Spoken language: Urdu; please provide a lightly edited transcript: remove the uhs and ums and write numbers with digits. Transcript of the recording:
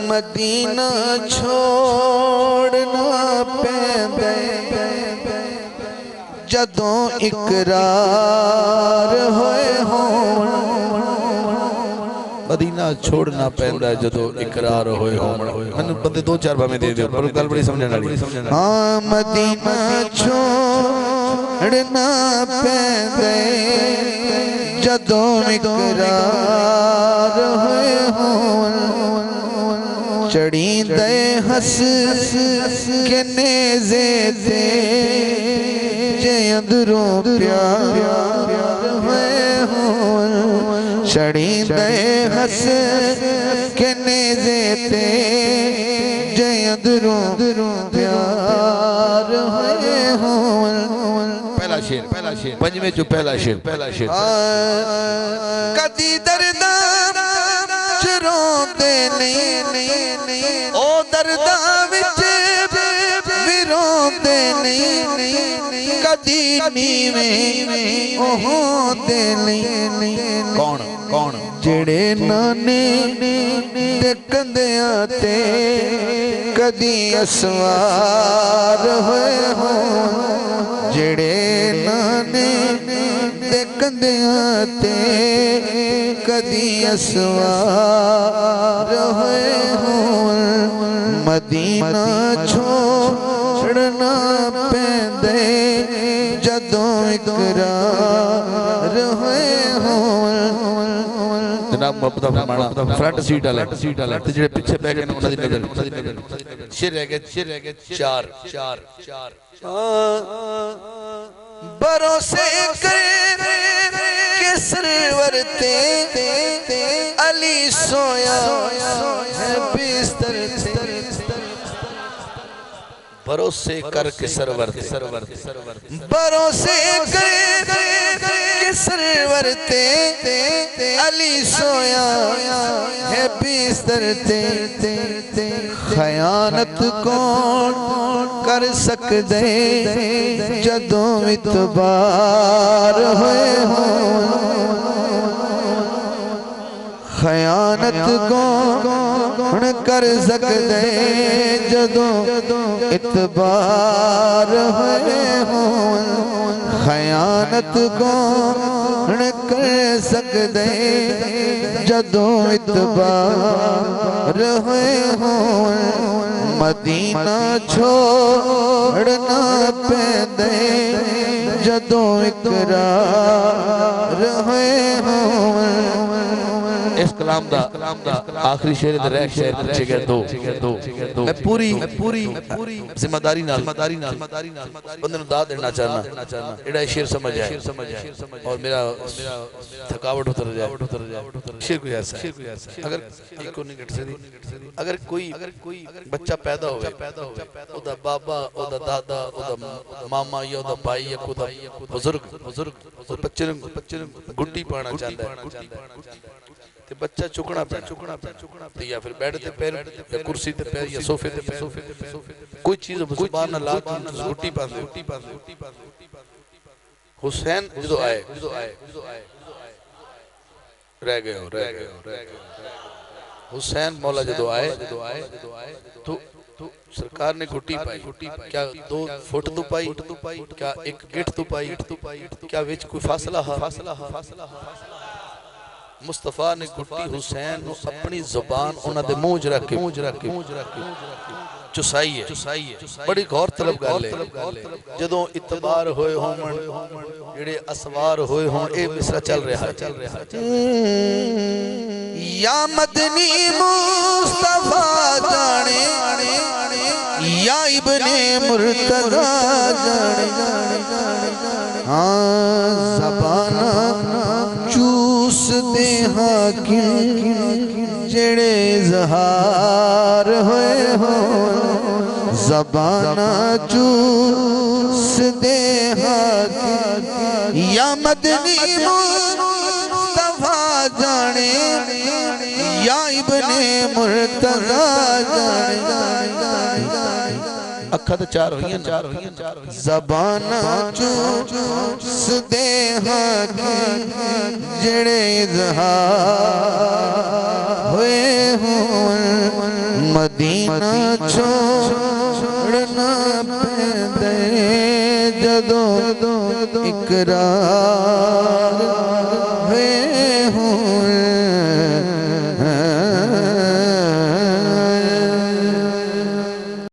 مدینہ چھوڑنا پیندے جدوں اقرار ہوئے ہون مدینہ چھوڑنا پیندا ہے جدوں اقرار ہوئے ہون میں بندے دو چار بامیں دے دیو پر گل بڑی سمجھنا لی ہاں مدینہ چھوڑنا پیندا ہے جدوں اقرار ہوئے ہون چڑھیں دے ہس کے نیزے دے جے اندروں پیار ہوئے ہون چڑھیں دے ہس کے نیزے دے جے اندروں پیار ہوئے ہون پہلا شیر پنجویں جو پہلا شیر کدی درداں چروں دے نہیں او درداں وچ ویروں دے نہیں کدی نیویں اوہوں دے نہیں کون جڑے نانے دے کندیاں تے کدی اسوار ہوئے ہون جڑے نانے دے کندیاں تے کدی اسوار ہوئے ہون مدینہ چھوڑنا پیندے جدوں اقرار ہوئے ہون جناب محبت فرمانا فرنٹ سیٹ آلے جڑے پیچھے بے گئے انہوں نے نظر شیر رہ گئے چار بھروسے کرے کہ سرور تے علی سویا ہے بستر تے بھروسے کر کے سرور تے بھروسے کرے کہ سرور تے علی سویا ہے بستر تے خیانت کون کر سکدے جدوں اتبار ہوئے ہون خیانت کون کر سکدے جدوں اتبار ہوئے ہون خیانت کون کر سکدے جدوں اتبار ہوئے ہون مدینہ چھوڑنا پیندے جدوں اقرار ہوئے ہون اس کلام دا آخری شعر دے ریک شعر پچھے گئے دو میں پوری ذمہ داری نال بندے نو داد دینا چاہنا ایڈا شعر سمجھ آئے اور میرا تھکاوٹ اتر جائے شعر کوئی ایسا ہے اگر ایک کو نہیں گھٹ سے اگر کوئی بچہ پیدا ہوئے او دا بابا او دا دادا او دا ماما یا او دا بھائی یا کو دا بزرگ اور بچے گھٹی پانا چاہتا ہے تے بچہ چکنا پڑنا یا پھر بیٹھ تے پیر یا کرسی تے پیر یا صوفے تے پیر کوئی چیز زبان نہ لا گھٹی پاندے حسین جدو آئے رہ گئے ہو حسین مولا جدو آئے تو سرکار نے گھٹی پائی کیا 2 فٹ تو پائی کیا 1 گٹ تو پائی کیا وچ کوئی فاصلہ مصطفیٰ نے گھٹی حسین اپنی زبان انہاں دے موج رکھ کے چسائی ہے بڑی غور طلب گل ہے جدوں اتبار ہوئے ہوں جڑے اسوار ہوئے ہوں اے مصرع چل رہا ہے یا مدنی مصطفیٰ جانے یا ابن مرتضی جانے زبانہ چوس دے حاکم جڑے اظہار ہوئے ہوں زبانہ چوس دے حاکم یا مدنی مصطفیٰ جانے یا ابن مرتضی جانے اکھا تے چار ہوئیں زبانہ سدے ہاں جڑے اظہار ہوئے ہوں مدینہ چھوڑنا پیندے جدو اقرار ہوئے